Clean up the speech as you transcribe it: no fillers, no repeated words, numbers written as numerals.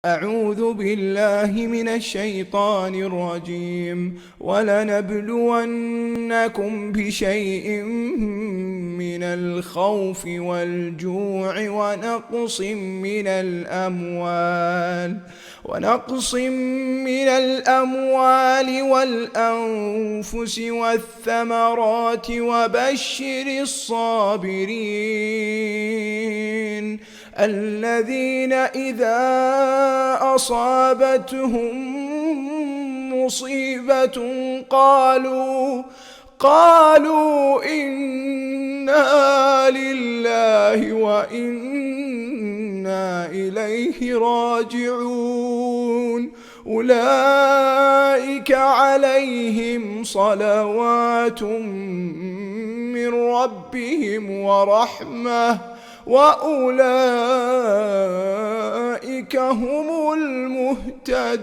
أعوذ بالله من الشيطان الرجيم. ولنبلونكم بشيء من الخوف والجوع ونقص من الأموال والأنفس والثمرات وبشر الصابرين الذين إذا أصابتهم مصيبة قالوا إنا لله وإنا إليه راجعون. أولئك عليهم صلوات من ربهم ورحمة وأولئك هم المهتدون.